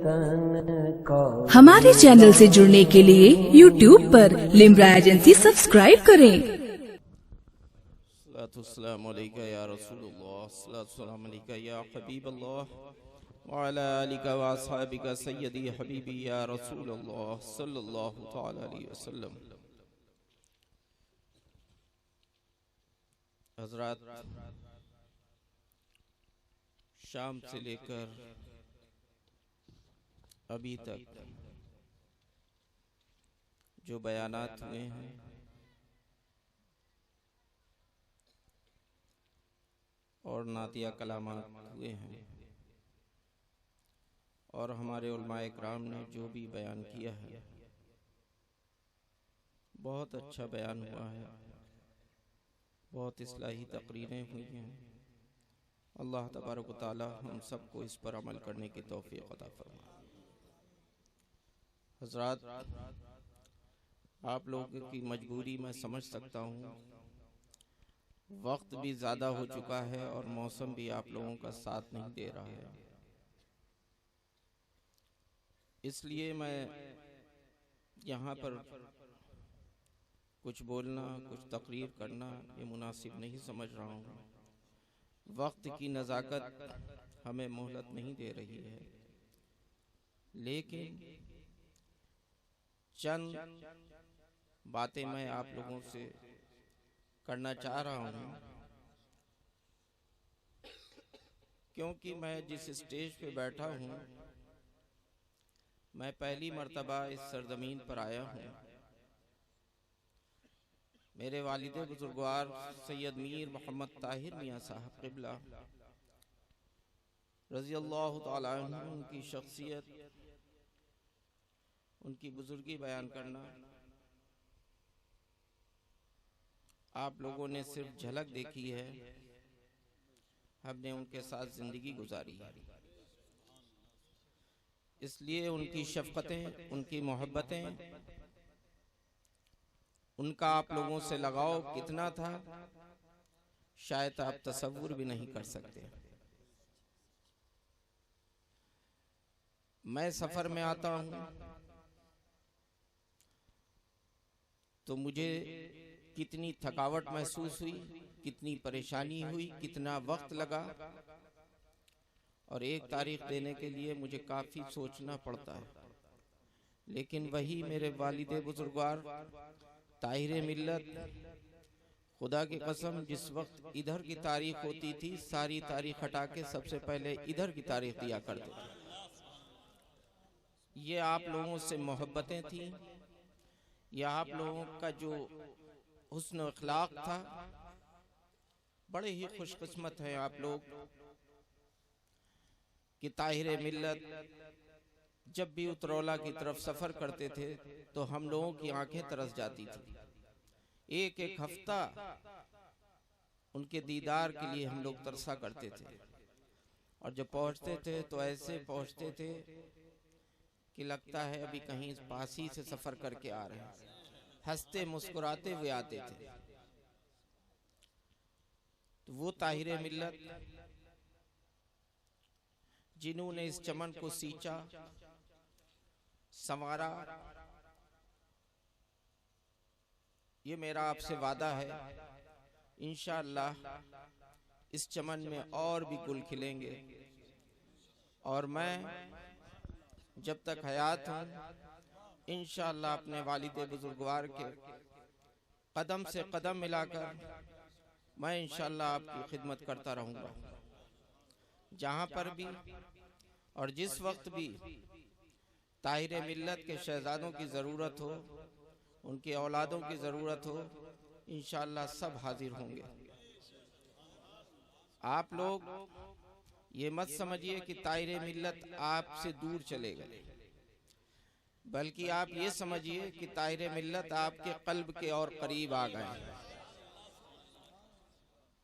तन का। हमारे चैनल से जुड़ने के लिए YouTube पर लिम्रा एजेंसी सब्सक्राइब करें। अस्सलामु अलैका या रसूलुल्लाह, अस्सलामु अलैका या हबीबल्लाह, व अला आलिका व अस्हाबिका सय्यदी हबीबी या रसूलुल्लाह सल्लल्लाहु तआला अलैहि वसल्लम। हज़रात, शाम से लेकर अभी तक जो बयानात हुए हैं और नातिया कलामात हुए हैं और हमारे उलमाए इकराम ने जो भी बयान किया है, बहुत अच्छा बयान हुआ है, बहुत इस्लाही तकरीरें हुई हैं। अल्लाह तबारक व तआला हम सबको इस पर अमल करने की तौफीक अता फरमाए। हज़रात, आप लोगों की मजबूरी मैं समझ सकता हूँ। वक्त भी ज़्यादा हो चुका है और मौसम भी आप लोगों का साथ नहीं दे रहा है, इसलिए मैं यहाँ पर कुछ बोलना, कुछ तकरीर करना ये मुनासिब नहीं समझ रहा हूँ। वक्त की नज़ाकत हमें मोहलत नहीं दे रही है, लेकिन चंद बातें मैं आप लोगों से करना चाह रहा हूँ, क्योंकि मैं जिस स्टेज पे बैठा हूँ, मैं पहली मर्तबा इस सरजमीन पर आया हूँ। मेरे वालिद बुजुर्गवार सैयद मीर मोहम्मद ताहिर मियाँ साहब क़िबला रज़ी अल्लाह तआला अन्हु, उनकी शख्सियत, उनकी बुजुर्गी बयान करना आप लोगों ने सिर्फ झलक देखी है, हमने उनके साथ जिंदगी गुजारी है। इसलिए उनकी शफ़क़तें, उनकी मोहब्बतें, उनका आप लोगों से लगाव कितना था, शायद आप तसव्वुर भी नहीं कर सकते। मैं सफ़र में आता हूँ तो मुझे कितनी थकावट महसूस हुई, कितनी परेशानी हुई, कितना वक्त लगा, और एक तारीख देने के लिए मुझे काफ़ी सोचना पड़ता है। लेकिन वही मेरे वालिद बुजुर्गवार ताहिर मिल्लत, खुदा की कसम, जिस वक्त इधर की तारीख होती थी, सारी तारीख हटा के सबसे पहले इधर की तारीख दिया करते थे। ये आप लोगों से मोहब्बतें थी, यह आप लोगों का जो हुस्न अखलाक था। बड़े ही खुशकिस्मत हैं आप लोग कि ताहिर मिल्लत जब भी उतरौला की तरफ सफ़र करते थे तो हम लोगों की आंखें तरस जाती थी। एक एक हफ्ता उनके दीदार के लिए हम लोग तरसा करते थे, और जब पहुंचते थे तो ऐसे पहुंचते थे कि लगता है अभी कहीं पास ही से सफ़र करके आ रहे हैं। हंसते मुस्कुराते हुए आते थे। तो वो ताहिर मिल्लत जिन्होंने इस चमन को सींचा, संवारा, ये मेरा आपसे वादा है, इंशाअल्लाह इस चमन में और भी गुल खिलेंगे। और मैं जब तक हयात हूँ, इंशाअल्लाह अपने वालिद बुजुर्गवार के कदम से कदम मिलाकर मैं इंशाअल्लाह आपकी खिदमत करता रहूँगा। जहाँ पर भी और जिस वक्त भी ताहिर मिल्लत के शहजादों की ज़रूरत हो, उनके औलादों की ज़रूरत हो, इंशाअल्लाह सब हाजिर होंगे। आप लोग ये मत समझिए कि ताहिर मिल्लत आपसे दूर चले गए, बल्कि आप ये समझिए कि ताहिर मिल्लत आपके कल्ब के और करीब आ गए हैं।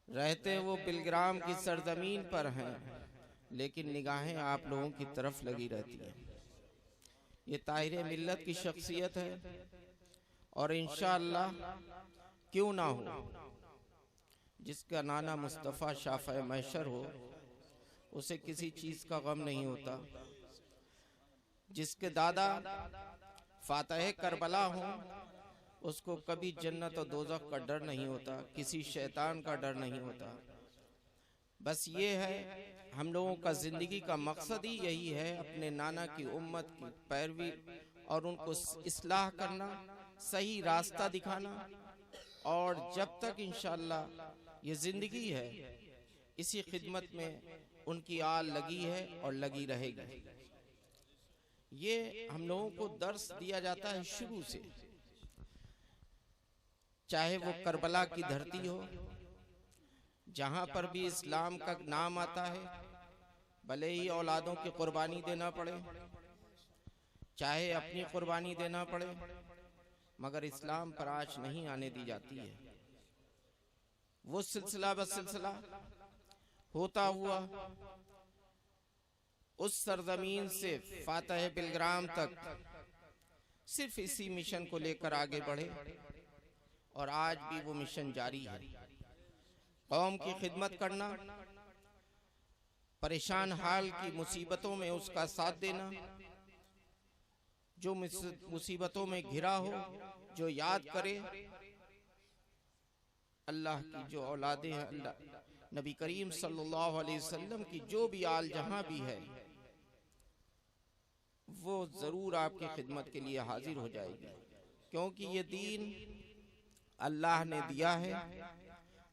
रहते वो बिलग्राम की सरजमीन पर हैं, लेकिन निगाहें आप लोगों की तरफ लगी रहती हैं। ये ताहिर मिल्लत की शख्सियत है, और इंशाअल्लाह क्यों ना हो, जिसका नाना मुस्तफ़ा शाफ़े महशर हो, उसे किसी चीज़ का गम नहीं होता। जिसके दादा फातह करबला हों, उसको कभी जन्नत और दोज़ख का डर नहीं होता, किसी शैतान का डर नहीं होता। बस ये है, हम लोगों का जिंदगी का मकसद ही यही है, अपने नाना की उम्मत की पैरवी और उनको इस्लाह करना, सही रास्ता दिखाना। और जब तक इंशाअल्लाह ये जिंदगी है, इसी खिदमत में उनकी आल लगी है और लगी रहेगी। ये हम लोगों को दर्स दिया जाता है शुरू से, चाहे वो करबला की धरती हो, जहां पर भी इस्लाम का नाम आता है, भले ही औलादों की कुर्बानी देना पड़े, चाहे अपनी कुर्बानी देना पड़े, मगर इस्लाम पर आँच नहीं आने दी जाती है। वो सिलसिला बस सिलसिला होता हुआ उस सरजमीन से फातह बिलग्राम तक सिर्फ इसी मिशन को लेकर आगे बढ़े, और आज भी वो मिशन जारी है। कौम की खिदमत करना, परेशान हाल की मुसीबतों में उसका साथ देना, जो मुसीबतों में घिरा हो, जो याद करे अल्लाह की जो औलादे हैं, अल्लाह नबी करीम सल्लल्लाहु अलैहि वसल्लम की जो भी आल जहां भी है, वो जरूर आपकी खिदमत के लिए हाजिर हो जाएगी, क्योंकि ये दीन अल्लाह ने दिया है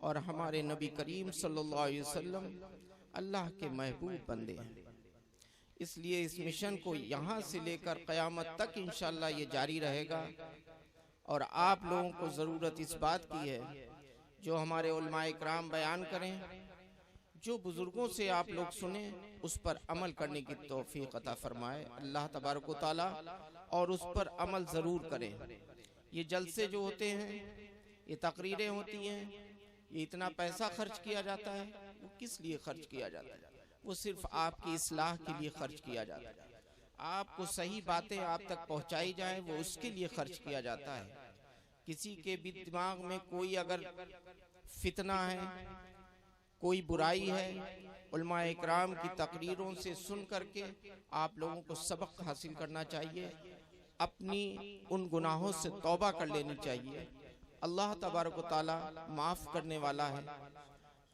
और हमारे नबी करीम सल्लल्लाहु अलैहि वसल्लम अल्लाह के महबूब बंदे हैं। इसलिए इस मिशन को यहाँ से लेकर क़यामत तक इंशाअल्लाह ये जारी रहेगा। और आप लोगों को ज़रूरत इस बात की है, जो हमारे उलमाए इकराम बयान करें, जो बुजुर्गों से आप लोग सुने, उस पर अमल करने की तौफीक अता फरमाए अल्लाह तबारक व तआला, और उस पर अमल ज़रूर करें। ये जलसे जो होते हैं, ये तकरीरें होती हैं, ये इतना पैसा खर्च किया जाता है, वो किस लिए खर्च किया जाता है? वो सिर्फ आपकी इस्लाह के लिए खर्च किया जाता है। आपको सही बातें आप तक पहुंचाई जाएं, वो उसके लिए खर्च किया जाता है। किसी के भी दिमाग में कोई अगर फितना है, कोई बुराई है, उलमाए इकराम की तकरीरों से सुन करके आप लोगों को सबक हासिल करना चाहिए, अपनी उन गुनाहों से तौबा कर लेनी चाहिए। अल्लाह तबारक व तआला माफ करने वाला है,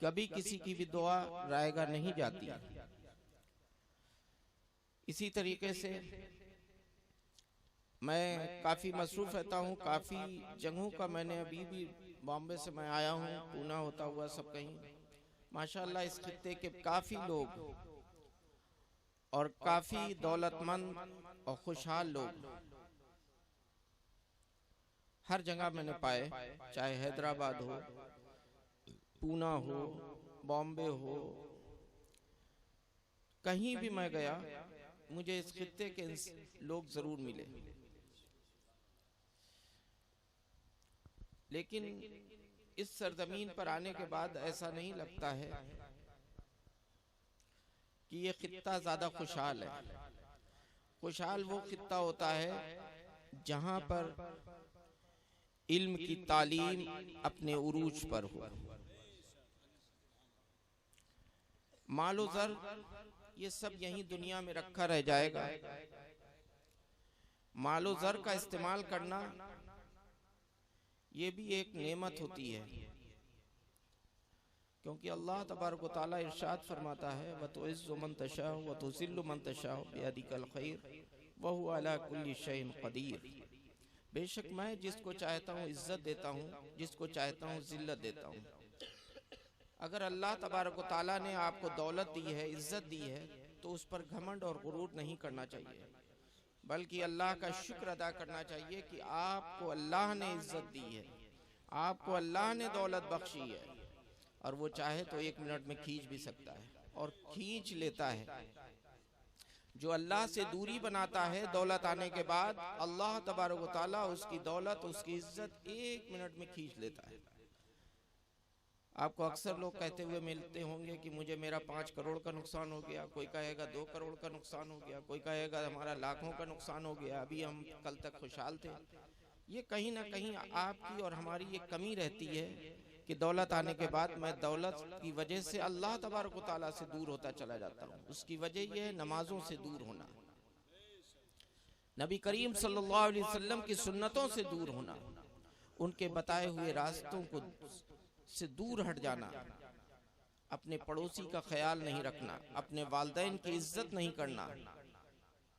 कभी किसी की भी दुआ रायगा नहीं जाती। इसी तरीके से मैं काफ़ी मसरूफ़ रहता हूँ, काफ़ी जगहों का मैंने अभी भी, बॉम्बे से मैं आया हूँ, पूना होता हुआ सब कहीं, माशाअल्लाह इस खित्ते के काफ़ी लोग और काफ़ी दौलतमंद और खुशहाल लोग हर जगह मैंने पाए, चाहे हैदराबाद हो, पूना हो, बॉम्बे हो, कहीं भी मैं गया, मुझे इस खित्ते के लोग जरूर मिले। लेकिन इस सरजमीन पर आने के बाद ऐसा नहीं लगता है कि ये खित्ता ज्यादा खुशहाल है। खुशहाल वो खित्ता होता है जहां पर इल्म की तालीम अपने उरूज पर हो। मालो ज़र ये सब यहीं दुनिया में रखा रह जाएगा। मालो ज़र का इस्तेमाल करना ये भी एक नेमत होती है, क्योंकि अल्लाह तबारक व तआला इरशाद फरमाता है, व तुइज़्ज़ु मन तशाअ व तुज़िल्लु मन तशाअ बियदिकल खैर व हुवा अला कुल्लि शैइन क़दीर। बेशक मैं जिसको चाहता हूँ इज्जत देता हूँ, जिसको चाहता हूँ जिल्लत देता हूँ। अगर अल्लाह तबारक व तआला ने आपको दौलत दी है, इज्जत दी है, तो उस पर घमंड और गुरूर नहीं करना चाहिए, बल्कि अल्लाह का शुक्र अदा करना चाहिए कि आपको अल्लाह ने इज्जत दी है, आपको अल्लाह ने दौलत बख्शी है, और वो चाहे तो 1 मिनट में खींच भी सकता है और खींच लेता है। जो अल्लाह से दूरी बनाता है दौलत आने के बाद, अल्लाह तबारक व तआला उसकी दौलत, उसकी इज्जत 1 मिनट में खींच लेता है। आपको अक्सर लोग कहते हुए मिलते होंगे कि मुझे मेरा 5 करोड़ का नुकसान हो गया, कोई कहेगा 2 करोड़ का नुकसान हो गया, कोई कहेगा हमारा लाखों का नुकसान हो गया, अभी हम कल तक खुशहाल थे। ये कहीं ना कहीं आपकी और हमारी ये कमी रहती है कि दौलत आने के बाद मैं दौलत की वजह से अल्लाह तबारक व तआला से दूर होता चला जाता हूँ। उसकी वजह यह है नमाजों से दूर होना। नबी करीम सल्लल्लाहु अलैहि वसल्लम की सुन्नतों से दूर होना, उनके बताए हुए रास्तों को से दूर हट जाना, अपने पड़ोसी का ख्याल नहीं रखना, अपने वालिदैन की इज्जत नहीं करना।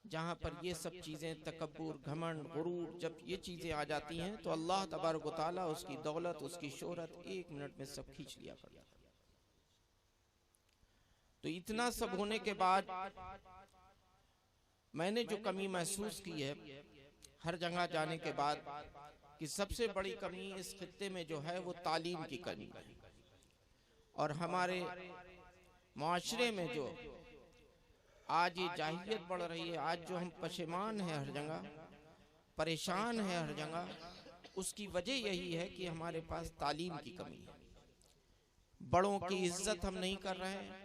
जहाँ पर ये सब चीज़ें तकब्बुर, घमंड, गुरूर, जब ये चीज़ें आ जाती हैं तो अल्लाह तबारक व तआला उसकी दौलत, उसकी शोहरत 1 मिनट में सब खींच लिया करता है। तो इतना सब होने के बाद मैंने जो कमी महसूस की है हर जगह जाने के बाद, कि सबसे बड़ी कमी इस खित्ते में जो है वो तालीम की कमी है। और हमारे माशरे में जो आज ये जाहिलियत बढ़ रही है, आज जो हम पशेमान हैं हर जगह, परेशान हैं हर जगह, उसकी वजह यही है कि हमारे पास तालीम की कमी है। बड़ों की इज्जत हम नहीं कर रहे हैं,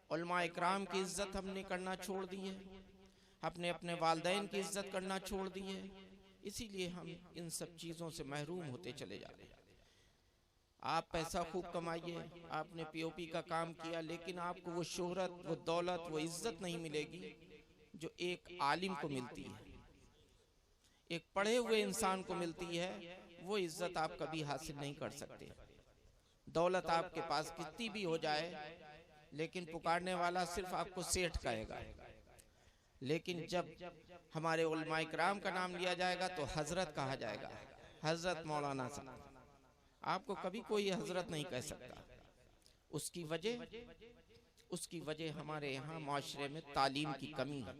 उलमा इकराम की इज्जत हमने करना छोड़ दी है, अपने अपने वालिदैन की इज्जत करना छोड़ दी है। इसीलिए हम इन सब चीज़ों से महरूम होते चले जा रहे हैं। आप पैसा खूब कमाइए, आपने पीओपी का काम किया, लेकिन आपको वो शोहरत, वो दौलत, वो इज्जत नहीं मिलेगी जो एक आलिम को मिलती है, एक पढ़े हुए इंसान को मिलती है। वो इज्जत आप कभी हासिल नहीं कर सकते। दौलत आपके पास कितनी भी हो जाए, लेकिन पुकारने वाला सिर्फ आपको सेठ कहेगा। लेकिन जब हमारे उलमा इकराम का नाम लिया जाएगा तो हजरत कहा जाएगा, हजरत मौलाना साहब। आपको कभी कोई हजरत नहीं कह सकता। उसकी वजह हमारे यहाँ माशरे में तालीम की कमी है।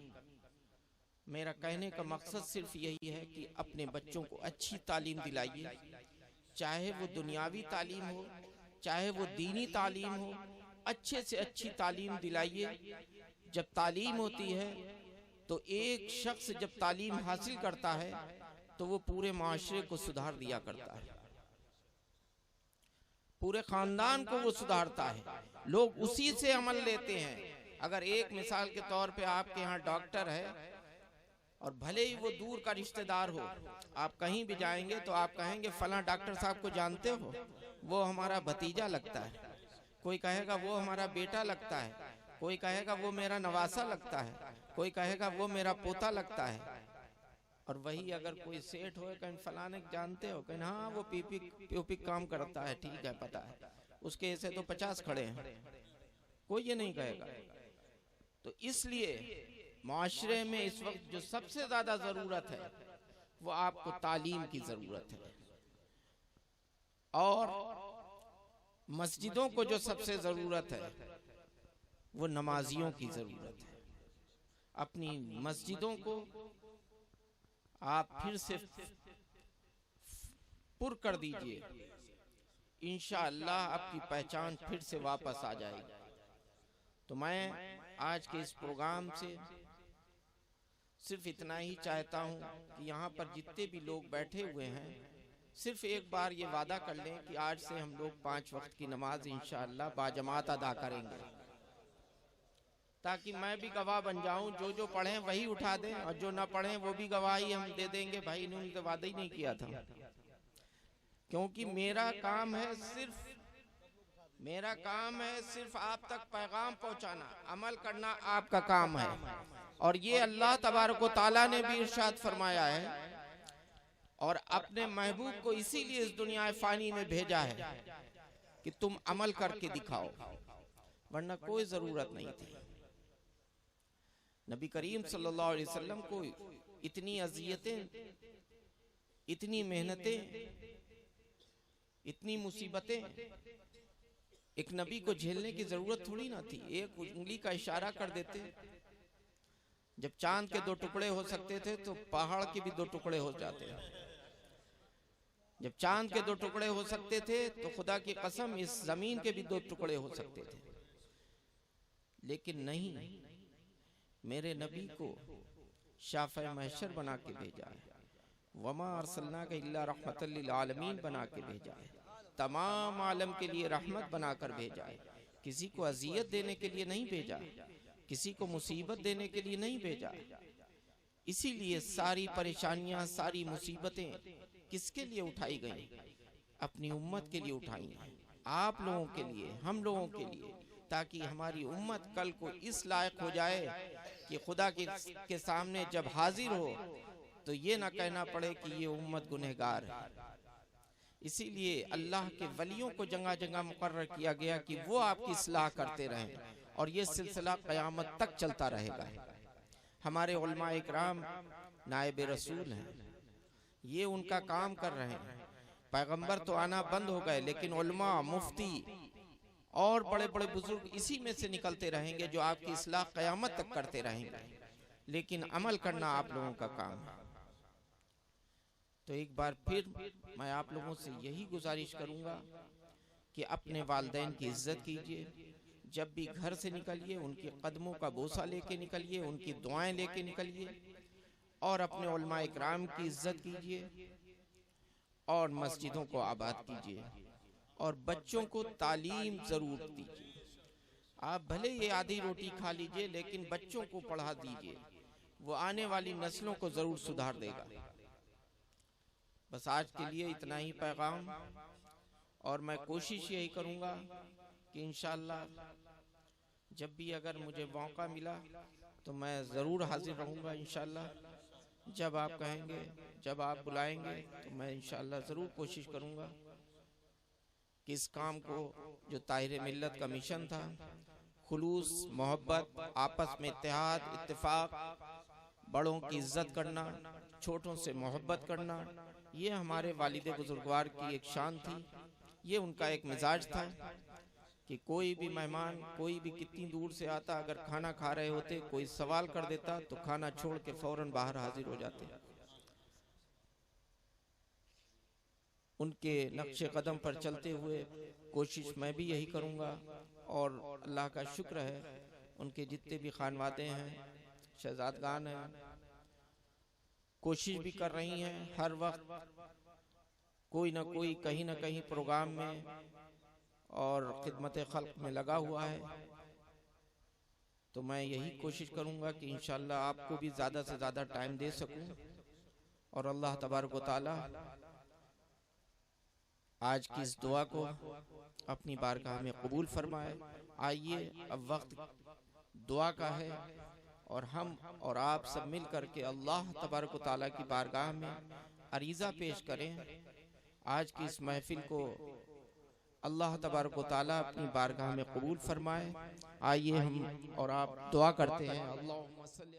मेरा कहने का मकसद सिर्फ यही है कि अपने बच्चों को अच्छी तालीम दिलाइए, चाहे वो दुनियावी तालीम हो, चाहे वो दीनी तालीम हो, अच्छे से अच्छी तालीम दिलाइए। जब तालीम होती है तो एक शख्स जब तालीम हासिल करता है तो वो पूरे माशरे को सुधार दिया करता है, पूरे खानदान को वो सुधारता है। लोग उसी से अमल लेते हैं। अगर एक मिसाल के तौर पे आपके यहाँ डॉक्टर है और भले ही वो दूर का रिश्तेदार हो, आप कहीं भी जाएंगे तो आप कहेंगे फलां डॉक्टर साहब को जानते हो, वो हमारा भतीजा लगता है। कोई कहेगा वो हमारा बेटा लगता है, कोई कहेगा वो मेरा नवासा लगता है, कोई कहेगा वो मेरा पोता लगता है। और वही अगर कोई सेठ हो, कहीं फलाने जानते हो, कहीं हाँ वो पीओपी काम करता है, ठीक है पता है, उसके ऐसे तो 50 खड़े हैं, कोई ये नहीं कहेगा। तो इसलिए माशरे में इस वक्त जो सबसे ज्यादा जरूरत है वो आपको तालीम की जरूरत है। और मस्जिदों को जो सबसे जरूरत है वो नमाजियों की जरूरत है। अपनी मस्जिदों को आप फिर से पुर कर दीजिए, इंशाअल्लाह आपकी पहचान फिर से वापस आ जाएगी। तो मैं आज के इस प्रोग्राम से सिर्फ इतना ही चाहता हूं कि यहाँ पर जितने भी लोग बैठे हुए हैं, सिर्फ एक बार ये वादा कर लें कि आज से हम लोग 5 वक्त की नमाज इंशाअल्लाह बाजमात अदा करेंगे, ताकि मैं भी गवाह बन जाऊं। जो पढ़े वही उठा दें और जो ना पढ़े वो भी गवाही हम दे देंगे, भाई इन्होंने तो वादा ही नहीं किया था। क्योंकि मेरा काम है सिर्फ आप तक पैगाम पहुंचाना, अमल करना आपका काम है। और ये अल्लाह तबारक व तआला ने भी इरशाद फरमाया है और अपने महबूब को इसीलिए इस दुनिया फानी में भेजा है कि तुम अमल करके दिखाओ, वरना कोई जरूरत नहीं थी। नबी करीम सल्लल्लाहु अलैहि वसल्लम को इतनी अजियतें, इतनी मेहनतें, इतनी मुसीबतें एक नबी को झेलने की जरूरत थोड़ी ना थी। एक उंगली का इशारा कर देते, जब चांद के 2 टुकड़े हो सकते थे तो पहाड़ के भी 2 टुकड़े हो जाते हैं। जब चांद के 2 टुकड़े हो सकते थे तो खुदा की कसम इस जमीन के भी 2 टुकड़े हो सकते थे। लेकिन नहीं, मेरे नबी को शाफ़े महशर बना के भेजा है, वमा अरसलनाका इल्ला रहमतल लिल आलमीन बना के भेजा है, तमाम आलम के लिए रहमत बनाकर भेजा है। किसी को अजियत देने के लिए नहीं भेजा, किसी को मुसीबत देने के लिए नहीं भेजा। इसीलिए सारी परेशानियां, सारी मुसीबतें किसके लिए उठाई गई? अपनी उम्मत के लिए उठाई हैं, आप लोगों के लिए, हम लोगों के लिए, ताकि हमारी उम्मत कल को इस लायक हो जाए कि खुदा के सामने जब हाजिर हो तो ये ना कहना पड़े कि ये उम्मत गुनहगार है। इसीलिए अल्लाह के वलियों को जगह जगह मुकर्रर किया गया कि वो आपकी इस्लाह करते रहें, और ये सिलसिला क़यामत तक चलता रहेगा। हमारे उलमा इकराम नायब रसूल हैं, ये उनका काम कर रहे हैं। पैगंबर तो आना बंद हो गए, लेकिन उलमा, मुफ्ती और बड़े बड़े बुजुर्ग इसी में से निकलते रहेंगे जो आपकी इस्लाह क़यामत तक करते रहेंगे। लेकिन अमल करना आप लोगों का काम है। तो एक बार फिर मैं आप लोगों से यही गुजारिश करूंगा कि अपने वालिदैन की इज्जत कीजिए। जब भी घर से निकलिए उनके कदमों का बोसा लेके निकलिए, उनकी दुआएं लेके निकलिए, और अपने उलमा इकराम की इज्जत कीजिए और मस्जिदों को आबाद कीजिए और बच्चों को तालीम जरूर दीजिए। आप भले ये आधी रोटी खा लीजिए, लेकिन बच्चों को पढ़ा दीजिए, वो आने वाली नस्लों को जरूर सुधार देगा। बस आज के लिए इतना ही पैगाम, और मैं कोशिश यही करूंगा कि इंशाअल्लाह जब भी अगर मुझे मौका मिला तो मैं ज़रूर हाजिर रहूंगा। इंशाअल्लाह जब आप कहेंगे, जब आप बुलाएंगे, तो मैं इंशाअल्लाह ज़रूर कोशिश करूंगा कि इस काम को, जो ताहिर मिल्लत का मिशन था, खुलूस, मोहब्बत, आपस में इत्तेहाद, इत्तेफाक, बड़ों की इज्जत करना, छोटों से मोहब्बत करना, ये हमारे वालिद बुजुर्गवार की एक शान थी। ये उनका एक मिजाज था कि कोई भी मेहमान, कोई भी कितनी दूर से आता, अगर खाना खा रहे होते, कोई सवाल कर देता तो खाना छोड़ के फौरन बाहर हाजिर हो जाते। उनके नक्शे कदम पर चलते हुए कोशिश मैं भी यही करूंगा। और अल्लाह का शुक्र है, उनके जितने भी खानवादे हैं, शहजादगान हैं, कोशिश भी कर रही हैं। हर वक्त कोई ना कोई कहीं ना कहीं प्रोग्राम में और खिदमत खल्क में लगा हुआ है। तो मैं यही कोशिश करूंगा कि इंशाअल्लाह आपको भी ज़्यादा से ज़्यादा टाइम दे सकूं, और अल्लाह तबारक व तआला आज की इस दुआ को अपनी बारगाह में कबूल फरमाए। आइए, अब वक्त दुआ का है, और हम और आप सब मिल करके अल्लाह तबारक व तआला की बारगाह में अरीज़ा पेश करें। आज की इस महफिल को अल्लाह तबारक व तआला अपनी बारगाह में कबूल फरमाए। आइए हम और आप दुआ करते हैं। अल्लाहुम्मा सल्ली